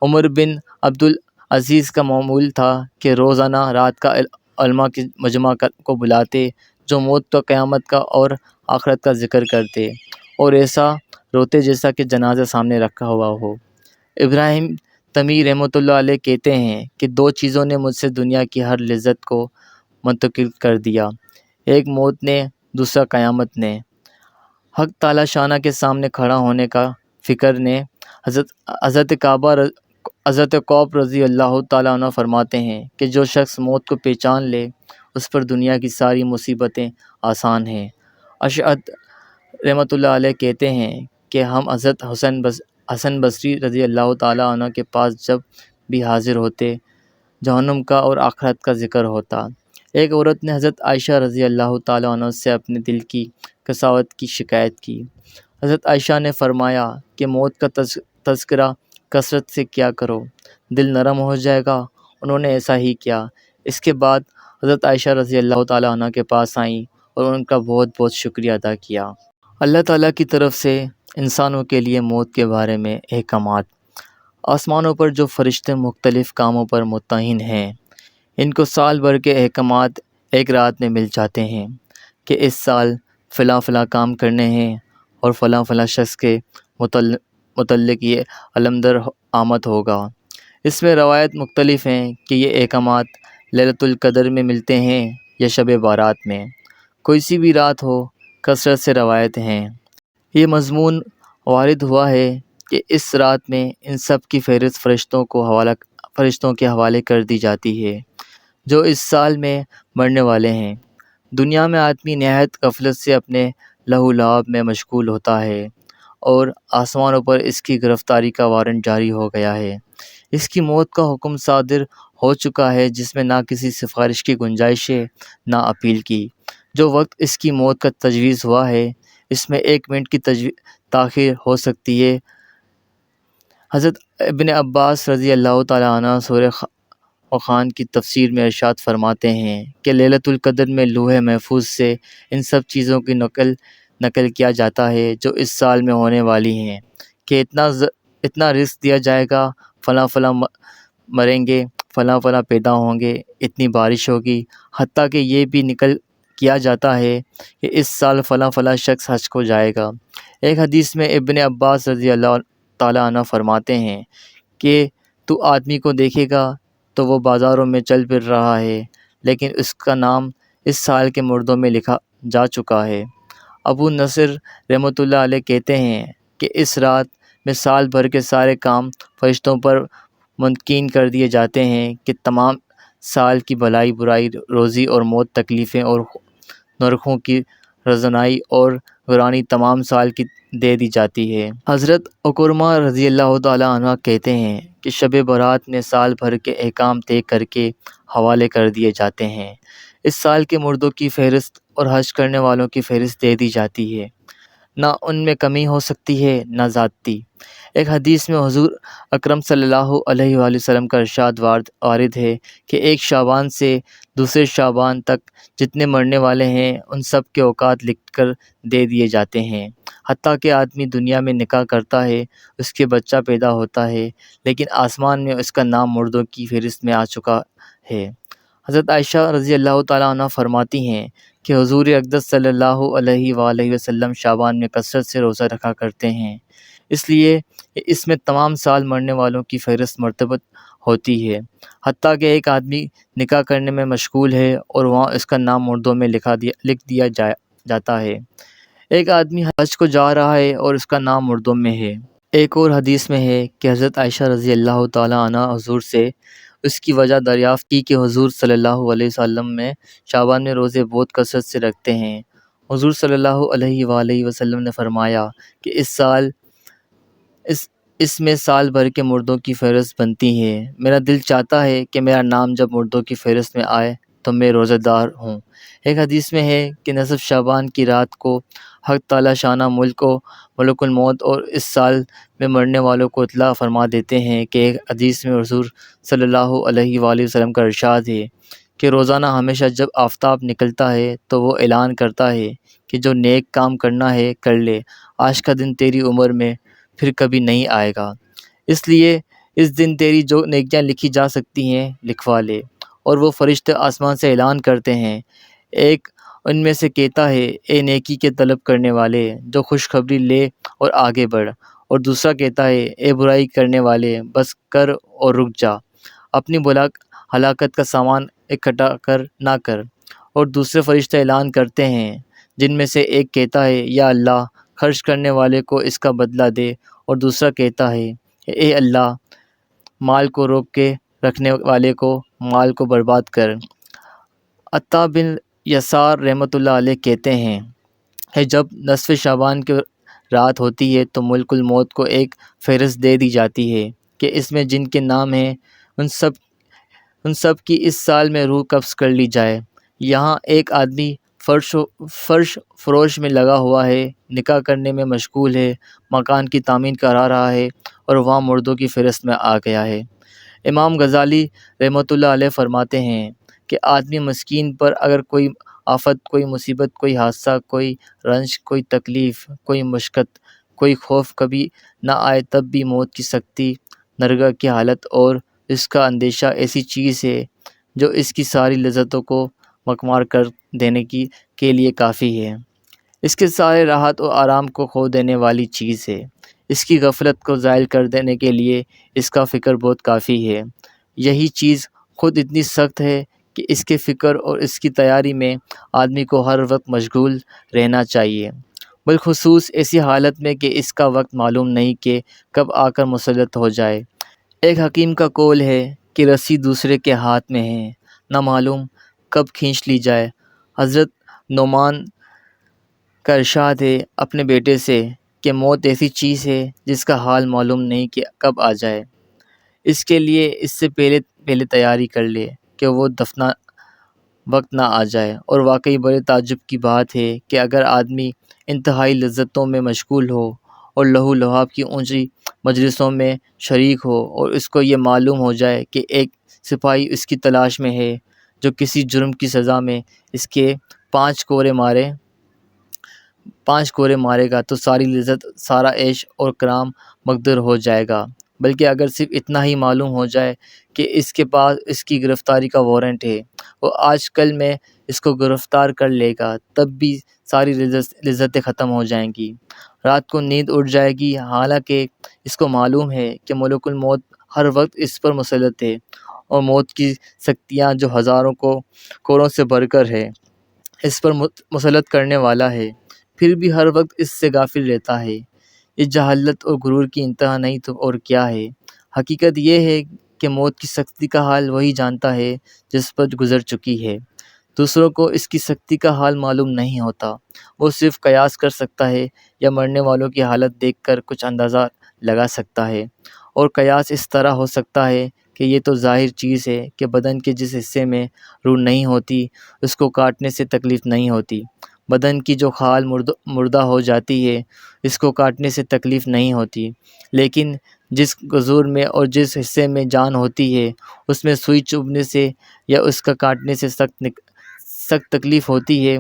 عمر بن عبدالعزیز کا معمول تھا کہ روزانہ رات کا علماء کے مجمع کو بلاتے جو موت کا، قیامت کا اور آخرت کا ذکر کرتے اور ایسا روتے جیسا کہ جنازہ سامنے رکھا ہوا ہو۔ ابراہیم تیمی رحمۃ اللہ علیہ کہتے ہیں کہ 2 چیزوں نے مجھ سے دنیا کی ہر لذت کو منتقل کر دیا، ایک موت نے، دوسرا قیامت نے۔ حق تعالی شانہ کے سامنے کھڑا ہونے کا فکر نے۔ حضرت قعب رضی اللہ تعالیٰ عنہ فرماتے ہیں کہ جو شخص موت کو پہچان لے اس پر دنیا کی ساری مصیبتیں آسان ہیں۔ اشعث رحمۃ اللہ علیہ کہتے ہیں کہ ہم حضرت حسن بصری رضی اللہ تعالیٰ عنہ کے پاس جب بھی حاضر ہوتے جہنم کا اور آخرت کا ذکر ہوتا۔ ایک عورت نے حضرت عائشہ رضی اللہ تعالیٰ عنہ سے اپنے دل کی قساوت کی شکایت کی۔ حضرت عائشہ نے فرمایا کہ موت کا تذکرہ کثرت سے کیا کرو، دل نرم ہو جائے گا۔ انہوں نے ایسا ہی کیا۔ اس کے بعد حضرت عائشہ رضی اللہ تعالیٰ عنہ کے پاس آئیں اور ان کا بہت بہت شکریہ ادا کیا۔ اللہ تعالیٰ کی طرف سے انسانوں کے لیے موت کے بارے میں احکامات۔ آسمانوں پر جو فرشتے مختلف کاموں پر متعین ہیں، ان کو سال بھر کے احکامات ایک رات میں مل جاتے ہیں کہ اس سال فلاں فلاں کام کرنے ہیں اور فلاں فلاں شخص کے متعلق یہ علمدر آمد ہوگا۔ اس میں روایت مختلف ہیں کہ یہ احکامات لیلۃ القدر میں ملتے ہیں یا شب بارات میں، کوئی سی بھی رات ہو، کثرت سے روایت ہیں۔ یہ مضمون وارد ہوا ہے کہ اس رات میں ان سب کی فہرست فرشتوں کے حوالے کر دی جاتی ہے جو اس سال میں مرنے والے ہیں۔ دنیا میں آدمی نہایت غفلت سے اپنے لہو و لعب میں مشغول ہوتا ہے اور آسمانوں پر اس کی گرفتاری کا وارنٹ جاری ہو گیا ہے۔ اس کی موت کا حکم صادر ہو چکا ہے جس میں نہ کسی سفارش کی گنجائش ہے نہ اپیل کی۔ جو وقت اس کی موت کا تجویز ہوا ہے اس میں 1 منٹ کی تاخیر ہو سکتی ہے۔ حضرت ابن عباس رضی اللہ تعالیٰ عنہ سورہ خان کی تفسیر میں ارشاد فرماتے ہیں کہ لیلۃ القدر میں لوح محفوظ سے ان سب چیزوں کی نقل کیا جاتا ہے جو اس سال میں ہونے والی ہیں، کہ اتنا رزق دیا جائے گا، فلاں فلاں مریں گے، فلاں فلاں پیدا ہوں گے، اتنی بارش ہوگی، حتیٰ کہ یہ بھی نقل کیا جاتا ہے کہ اس سال فلاں فلاں شخص حج کو جائے گا۔ ایک حدیث میں ابن عباس رضی اللہ تعالیٰ عنہ فرماتے ہیں کہ تو آدمی کو دیکھے گا تو وہ بازاروں میں چل پھر رہا ہے، لیکن اس کا نام اس سال کے مردوں میں لکھا جا چکا ہے۔ ابو نصر رحمۃ اللہ علیہ کہتے ہیں کہ اس رات میں سال بھر کے سارے کام فرشتوں پر منتقل کر دیے جاتے ہیں کہ تمام سال کی بھلائی برائی، روزی اور موت، تکلیفیں اور نرخوں کی رزنائی اور ویرانی تمام سال کی دے دی جاتی ہے۔ حضرت عکرمہ رضی اللہ تعالیٰ عنہ کہتے ہیں کہ شب برات میں سال بھر کے احکام طے کر کے حوالے کر دیے جاتے ہیں۔ اس سال کے مردوں کی فہرست اور حج کرنے والوں کی فہرست دے دی جاتی ہے، نہ ان میں کمی ہو سکتی ہے نہ زیادتی۔ ایک حدیث میں حضور اکرم صلی اللہ علیہ وآلہ وسلم کا ارشاد وارد ہے کہ 1 شعبان سے دوسرے شعبان تک جتنے مرنے والے ہیں ان سب کے اوقات لکھ کر دے دیے جاتے ہیں، حتیٰ کہ آدمی دنیا میں نکاح کرتا ہے، اس کے بچہ پیدا ہوتا ہے، لیکن آسمان میں اس کا نام مردوں کی فہرست میں آ چکا ہے۔ حضرت عائشہ رضی اللہ تعالیٰ عنہ فرماتی ہیں کہ حضور اقدس صلی اللہ علیہ وآلہ وسلم شعبان میں کثرت سے روزہ رکھا کرتے ہیں، اس لیے اس میں تمام سال مرنے والوں کی فہرست مرتبط ہوتی ہے، حتیٰ کہ ایک آدمی نکاح کرنے میں مشغول ہے اور وہاں اس کا نام مردوں میں لکھ دیا جاتا ہے۔ ایک آدمی حج کو جا رہا ہے اور اس کا نام مردوں میں ہے۔ ایک اور حدیث میں ہے کہ حضرت عائشہ رضی اللہ تعالیٰ عنہ حضور سے اس کی وجہ دریافت کی کہ حضور صلی اللہ علیہ وسلم میں شعبان میں روزے بہت کثرت سے رکھتے ہیں۔ حضور صلی اللہ علیہ وآلہ وسلم نے فرمایا کہ اس میں سال بھر کے مردوں کی فہرست بنتی ہے۔ میرا دل چاہتا ہے کہ میرا نام جب مردوں کی فہرست میں آئے تو میں روزہ دار ہوں۔ ایک حدیث میں ہے کہ نصف شعبان کی رات کو حق تعالیٰ شانہ ملک الموت اور اس سال میں مرنے والوں کو اطلاع فرما دیتے ہیں کہ ایک حدیث میں حضور صلی اللہ علیہ وآلہ وسلم کا ارشاد ہے کہ روزانہ ہمیشہ جب آفتاب نکلتا ہے تو وہ اعلان کرتا ہے کہ جو نیک کام کرنا ہے کر لے، آج کا دن تیری عمر میں پھر کبھی نہیں آئے گا، اس لیے اس دن تیری جو نیکیاں لکھی جا سکتی ہیں لکھوا لے۔ اور وہ فرشتے آسمان سے اعلان کرتے ہیں، ایک ان میں سے کہتا ہے، اے نیکی کے طلب کرنے والے، جو خوشخبری لے اور آگے بڑھ، اور دوسرا کہتا ہے، اے برائی کرنے والے، بس کر اور رک جا، اپنی ہلاکت کا سامان اکٹھا نہ کر۔ اور دوسرے فرشتے اعلان کرتے ہیں، جن میں سے ایک کہتا ہے، یا اللہ، خرچ کرنے والے کو اس کا بدلہ دے، اور دوسرا کہتا ہے، اے اللہ، مال کو روک کے رکھنے والے کو مال کو برباد کر۔ عطا بن یسار رحمۃ اللہ علیہ کہتے ہیں کہ جب نصف شعبان کی رات ہوتی ہے تو ملک الموت کو ایک فہرست دے دی جاتی ہے کہ اس میں جن کے نام ہیں ان سب کی اس سال میں روح قبض کر لی جائے۔ یہاں ایک آدمی فرش فروش میں لگا ہوا ہے، نکاح کرنے میں مشغول ہے، مکان کی تعمیر کرا رہا ہے اور وہاں مردوں کی فہرست میں آ گیا ہے۔ امام غزالی رحمۃ اللہ علیہ فرماتے ہیں کہ آدمی مسکین پر اگر کوئی آفت، کوئی مصیبت، کوئی حادثہ، کوئی رنج، کوئی تکلیف، کوئی مشقت، کوئی خوف کبھی نہ آئے تب بھی موت کی سختی، نرگہ کی حالت اور اس کا اندیشہ ایسی چیز ہے جو اس کی ساری لذتوں کو مکمار کر دینے کے لیے کافی ہے۔ اس کے سارے راحت و آرام کو کھو دینے والی چیز ہے۔ اس کی غفلت کو زائل کر دینے کے لیے اس کا فکر بہت کافی ہے۔ یہی چیز خود اتنی سخت ہے کہ اس کے فکر اور اس کی تیاری میں آدمی کو ہر وقت مشغول رہنا چاہیے، بالخصوص ایسی حالت میں کہ اس کا وقت معلوم نہیں کہ کب آ کر مسلط ہو جائے۔ ایک حکیم کا قول ہے کہ رسی دوسرے کے ہاتھ میں ہے، نہ معلوم کب کھینچ لی جائے۔ حضرت نعمان کا ارشاد ہے اپنے بیٹے سے کہ موت ایسی چیز ہے جس کا حال معلوم نہیں کہ کب آ جائے، اس کے لیے اس سے پہلے تیاری کر لے کہ وہ دفنا وقت نہ آ جائے۔ اور واقعی بڑے تعجب کی بات ہے کہ اگر آدمی انتہائی لذتوں میں مشغول ہو اور لہو لعاب کی اونچی مجلسوں میں شریک ہو اور اس کو یہ معلوم ہو جائے کہ ایک سپاہی اس کی تلاش میں ہے جو کسی جرم کی سزا میں اس کے 5 کورے مارے گا، تو ساری لذت، سارا عیش اور کرام مقدر ہو جائے گا۔ بلکہ اگر صرف اتنا ہی معلوم ہو جائے کہ اس کے پاس اس کی گرفتاری کا وارنٹ ہے، وہ آج کل میں اس کو گرفتار کر لے گا، تب بھی ساری لذتیں ختم ہو جائیں گی۔ رات کو نیند اڑ جائے گی، حالانکہ اس کو معلوم ہے کہ ملک الموت ہر وقت اس پر مسلط ہے اور موت کی سختیاں جو ہزاروں کوروں سے بڑھ کر ہے، اس پر مسلط کرنے والا ہے، پھر بھی ہر وقت اس سے غافل رہتا ہے۔ یہ جہالت اور غرور کی انتہا نہیں تو اور کیا ہے۔ حقیقت یہ ہے کہ موت کی سختی کا حال وہی جانتا ہے جس پر گزر چکی ہے۔ دوسروں کو اس کی سختی کا حال معلوم نہیں ہوتا، وہ صرف قیاس کر سکتا ہے یا مرنے والوں کی حالت دیکھ کر کچھ اندازہ لگا سکتا ہے، اور قیاس اس طرح ہو سکتا ہے کہ یہ تو ظاہر چیز ہے کہ بدن کے جس حصے میں روح نہیں ہوتی اس کو کاٹنے سے تکلیف نہیں ہوتی، بدن کی جو کھال مردہ ہو جاتی ہے اس کو کاٹنے سے تکلیف نہیں ہوتی، لیکن جس عضو میں اور جس حصے میں جان ہوتی ہے اس میں سوئی چبھنے سے یا اس کا کاٹنے سے سخت تکلیف ہوتی ہے۔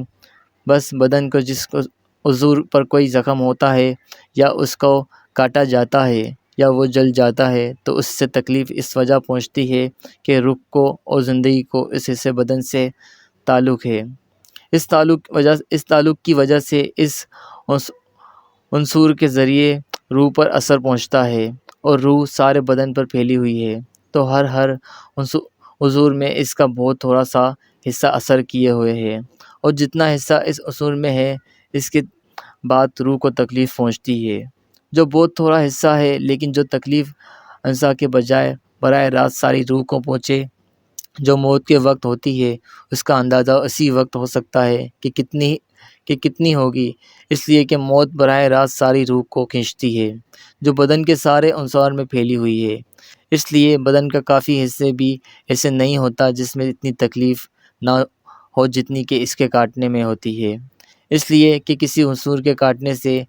بس بدن کو جس عضو پر کوئی زخم ہوتا ہے یا اس کو کاٹا جاتا ہے یا وہ جل جاتا ہے تو اس سے تکلیف اس وجہ پہنچتی ہے کہ روح کو اور زندگی کو اس حصے بدن سے تعلق ہے۔ اس تعلق کی وجہ سے اس عنصر کے ذریعے روح پر اثر پہنچتا ہے اور روح سارے بدن پر پھیلی ہوئی ہے، تو ہر عضو میں اس کا بہت تھوڑا سا حصہ اثر کیے ہوئے ہے، اور جتنا حصہ اس عضو میں ہے اس کے بعد روح کو تکلیف پہنچتی ہے۔ جو بہت تھوڑا حصہ ہے لیکن جو تکلیف انسا کے بجائے براہ راست ساری روح کو پہنچے، جو موت کے وقت ہوتی ہے، اس کا اندازہ اسی وقت ہو سکتا ہے کہ کتنی ہوگی، اس لیے کہ موت براہ راست ساری روح کو کھینچتی ہے جو بدن کے سارے عنصر میں پھیلی ہوئی ہے۔ اس لیے بدن کا کافی حصے بھی ایسے نہیں ہوتا جس میں اتنی تکلیف نہ ہو جتنی کہ اس کے کاٹنے میں ہوتی ہے۔ اس لیے کہ کسی عنصر کے کاٹنے سے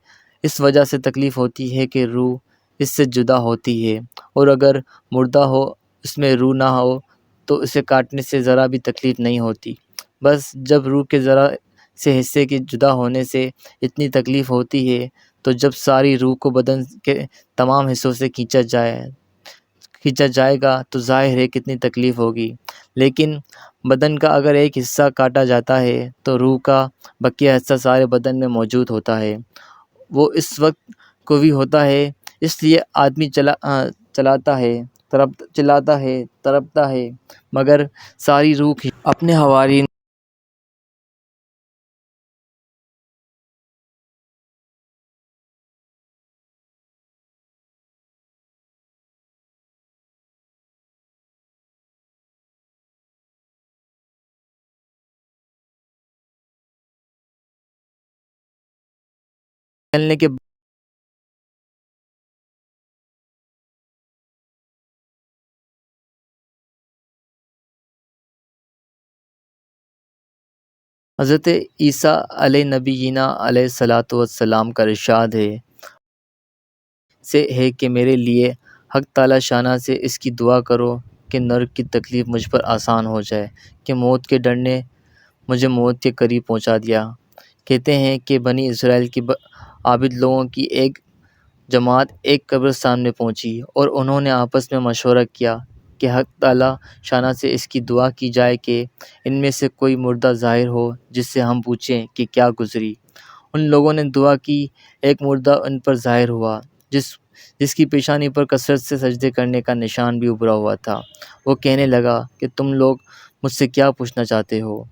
اس وجہ سے تکلیف ہوتی ہے کہ روح اس سے جدا ہوتی ہے، اور اگر مردہ ہو اس میں روح نہ ہو تو اسے کاٹنے سے ذرا بھی تکلیف نہیں ہوتی۔ بس جب روح کے ذرا سے حصے کے جدا ہونے سے اتنی تکلیف ہوتی ہے تو جب ساری روح کو بدن کے تمام حصوں سے کھینچا جائے گا تو ظاہر ہے کتنی تکلیف ہوگی۔ لیکن بدن کا اگر ایک حصہ کاٹا جاتا ہے تو روح کا بقیہ حصہ سارے بدن میں موجود ہوتا ہے، وہ اس وقت قوی ہوتا ہے۔ اس لیے آدمی چلاتا ہے، تڑپتا ہے، مگر ساری روح اپنے حوالے نکلنے کے حضرت عیسیٰ علیہ نبینا علیہ الصلاۃ والسلام کا ارشاد ہے کہ میرے لیے حق تعالی شانہ سے اس کی دعا کرو کہ نرک کی تکلیف مجھ پر آسان ہو جائے، کہ موت کے ڈر نے مجھے موت کے قریب پہنچا دیا۔ کہتے ہیں کہ بنی اسرائیل کی عابد لوگوں کی ایک جماعت ایک قبرستان میں پہنچی اور انہوں نے آپس میں مشورہ کیا کہ حق تعالی شانہ سے اس کی دعا کی جائے کہ ان میں سے کوئی مردہ ظاہر ہو جس سے ہم پوچھیں کہ کیا گزری۔ ان لوگوں نے دعا کی، ایک مردہ ان پر ظاہر ہوا جس کی پیشانی پر کثرت سے سجدے کرنے کا نشان بھی ابھرا ہوا تھا۔ وہ کہنے لگا کہ تم لوگ مجھ سے کیا پوچھنا چاہتے ہو؟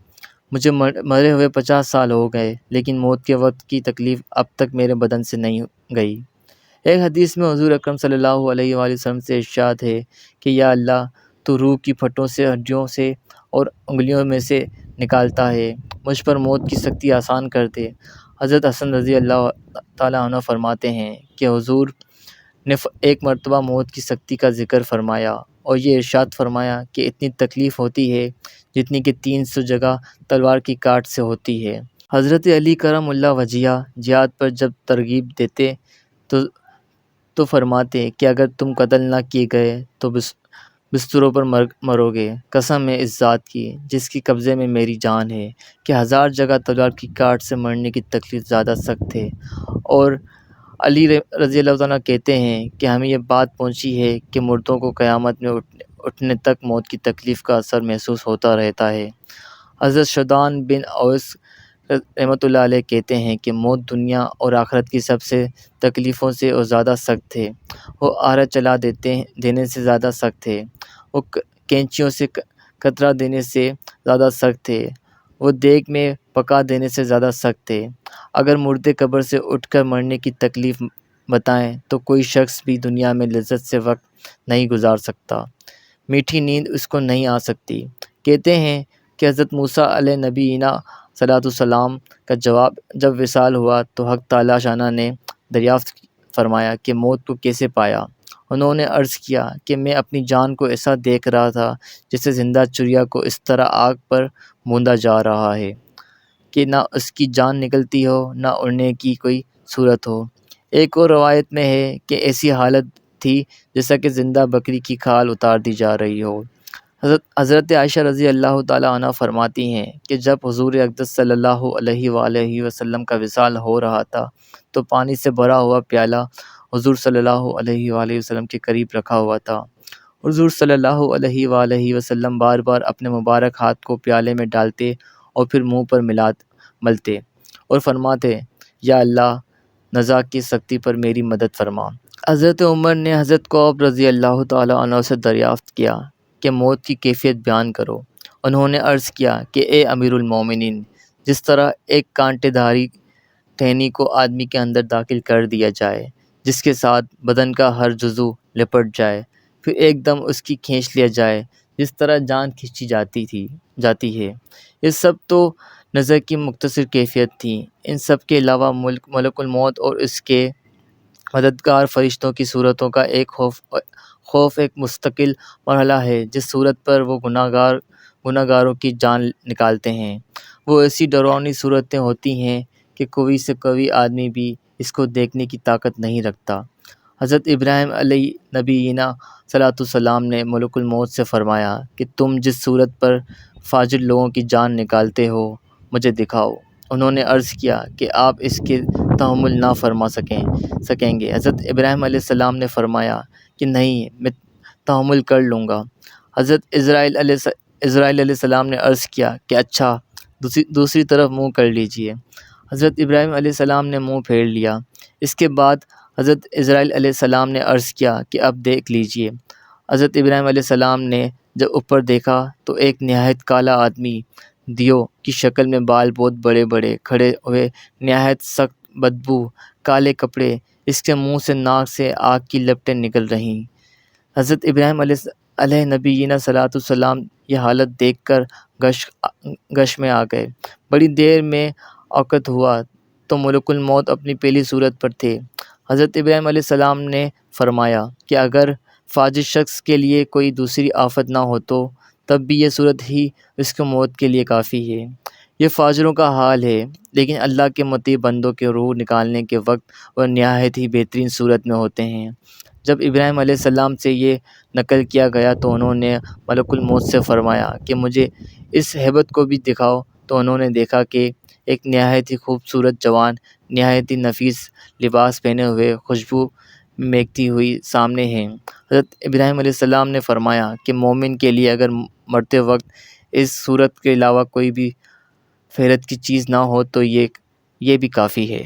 مجھے مرے ہوئے 50 سال ہو گئے، لیکن موت کے وقت کی تکلیف اب تک میرے بدن سے نہیں گئی۔ ایک حدیث میں حضور اکرم صلی اللہ علیہ وآلہ وسلم سے ارشاد ہے کہ یا اللہ، تو روح کی پھٹوں سے، ہڈیوں سے اور انگلیوں میں سے نکالتا ہے، مجھ پر موت کی سختی آسان کر دے۔ حضرت حسن رضی اللہ تعالیٰ عنہ فرماتے ہیں کہ حضور نے ایک مرتبہ موت کی سختی کا ذکر فرمایا اور یہ ارشاد فرمایا کہ اتنی تکلیف ہوتی ہے جتنی کہ 300 جگہ تلوار کی کاٹ سے ہوتی ہے۔ حضرت علی کرم اللہ وجہہ جہاد پر جب ترغیب دیتے تو فرماتے کہ اگر تم قتل نہ کیے گئے تو بستروں پر مرو گے۔ قسم ہے اس ذات کی جس کی قبضے میں میری جان ہے کہ 1000 جگہ تلوار کی کاٹ سے مرنے کی تکلیف زیادہ سخت ہے۔ اور علی رضی اللہ عنہ کہتے ہیں کہ ہمیں یہ بات پہنچی ہے کہ مردوں کو قیامت میں اٹھنے تک موت کی تکلیف کا اثر محسوس ہوتا رہتا ہے۔ حضرت شدان بن اوس رحمۃ اللہ علیہ کہتے ہیں کہ موت دنیا اور آخرت کی سب سے تکلیفوں سے اور زیادہ سخت ہے۔ وہ آرہ چلا دینے سے زیادہ سخت ہے، وہ کینچیوں سے کترا دینے سے زیادہ سخت ہے، وہ دیگ میں پکا دینے سے زیادہ سخت ہے۔ اگر مردے قبر سے اٹھ کر مرنے کی تکلیف بتائیں تو کوئی شخص بھی دنیا میں لذت سے وقت نہیں گزار سکتا، میٹھی نیند اس کو نہیں آ سکتی۔ کہتے ہیں کہ حضرت موسیٰ علیہ نبینا صلاۃ السلام کا جب وصال ہوا تو حق تعالی شانہ نے دریافت فرمایا کہ موت کو کیسے پایا؟ انہوں نے عرض کیا کہ میں اپنی جان کو ایسا دیکھ رہا تھا جیسے زندہ چڑیا کو اس طرح آگ پر بھوندا جا رہا ہے کہ نہ اس کی جان نکلتی ہو نہ اڑنے کی کوئی صورت ہو۔ ایک اور روایت میں ہے کہ ایسی حالت تھی جیسا کہ زندہ بکری کی کھال اتار دی جا رہی ہو۔ حضرت عائشہ رضی اللہ تعالیٰ عنہ فرماتی ہیں کہ جب حضور اقدس صلی اللہ علیہ وآلہ وسلم کا وصال ہو رہا تھا تو پانی سے بھرا ہوا پیالہ حضور صلی اللہ علیہ وآلہ وسلم کے قریب رکھا ہوا تھا۔ حضور صلی اللہ علیہ وآلہ وسلم بار بار اپنے مبارک ہاتھ کو پیالے میں ڈالتے اور پھر منہ پر ملتے اور فرماتے یا اللہ، نزاع کی سختی پر میری مدد فرما۔ حضرت عمر نے حضرت قعب رضی اللہ تعالیٰ عنہ سے دریافت کیا کہ موت کی کیفیت بیان کرو۔ انہوں نے عرض کیا کہ اے امیر المومنین، جس طرح ایک کانٹے دھاری ٹہنی کو آدمی کے اندر داخل کر دیا جائے جس کے ساتھ بدن کا ہر جزو لپٹ جائے، پھر ایک دم اس کی کھینچ لیا جائے جس طرح جان کھینچی جاتی ہے۔ یہ سب تو نظر کی مختصر کیفیت تھی۔ ان سب کے علاوہ ملک الموت اور اس کے مددگار فرشتوں کی صورتوں کا ایک خوف ایک مستقل مرحلہ ہے جس صورت پر وہ گناہ گاروں کی جان نکالتے ہیں۔ وہ ایسی ڈراؤنی صورتیں ہوتی ہیں کہ قوی سے قوی آدمی بھی اس کو دیکھنے کی طاقت نہیں رکھتا۔ حضرت ابراہیم علیہ نبینا صلاۃ السلام نے ملک الموت سے فرمایا کہ تم جس صورت پر فاجر لوگوں کی جان نکالتے ہو مجھے دکھاؤ۔ انہوں نے عرض کیا کہ آپ اس کے تحمل نہ فرما سکیں گے۔ حضرت ابراہیم علیہ السلام نے فرمایا کہ نہیں، میں تحمل کر لوں گا۔ حضرت اسرائیل علیہ السلام نے عرض کیا کہ اچھا، دوسری طرف منہ کر لیجئے۔ حضرت ابراہیم علیہ السلام نے منہ پھیر لیا۔ اس کے بعد حضرت اسرائیل علیہ السلام نے عرض کیا کہ اب دیکھ لیجئے۔ حضرت ابراہیم علیہ السلام نے جب اوپر دیکھا تو ایک نہایت کالا آدمی دیو کی شکل میں، بال بہت بڑے بڑے کھڑے ہوئے، نہایت سخت بدبو، کالے کپڑے، اس کے منہ سے ناک سے آگ کی لپٹیں نکل رہیں۔ حضرت ابراہیم علیہ نبینا صلاۃ السلام یہ حالت دیکھ کر گش میں آ گئے۔ بڑی دیر میں اوقات ہوا تو ملک الموت اپنی پہلی صورت پر تھے۔ حضرت ابراہیم علیہ السلام نے فرمایا کہ اگر فاجر شخص کے لیے کوئی دوسری آفت نہ ہو تو تب بھی یہ صورت ہی اس کو موت کے لیے کافی ہے۔ یہ فاجروں کا حال ہے، لیکن اللہ کے مطیع بندوں کے روح نکالنے کے وقت وہ نہایت ہی بہترین صورت میں ہوتے ہیں۔ جب ابراہیم علیہ السلام سے یہ نقل کیا گیا تو انہوں نے ملک الموت سے فرمایا کہ مجھے اس ہیبت کو بھی دکھاؤ، تو انہوں نے دیکھا کہ ایک نہایت ہی خوبصورت جوان نہایت ہی نفیس لباس پہنے ہوئے خوشبو مہکتی ہوئی سامنے ہے۔ حضرت ابراہیم علیہ السلام نے فرمایا کہ مومن کے لیے اگر مرتے وقت اس صورت کے علاوہ کوئی بھی خیرت کی چیز نہ ہو تو یہ بھی کافی ہے۔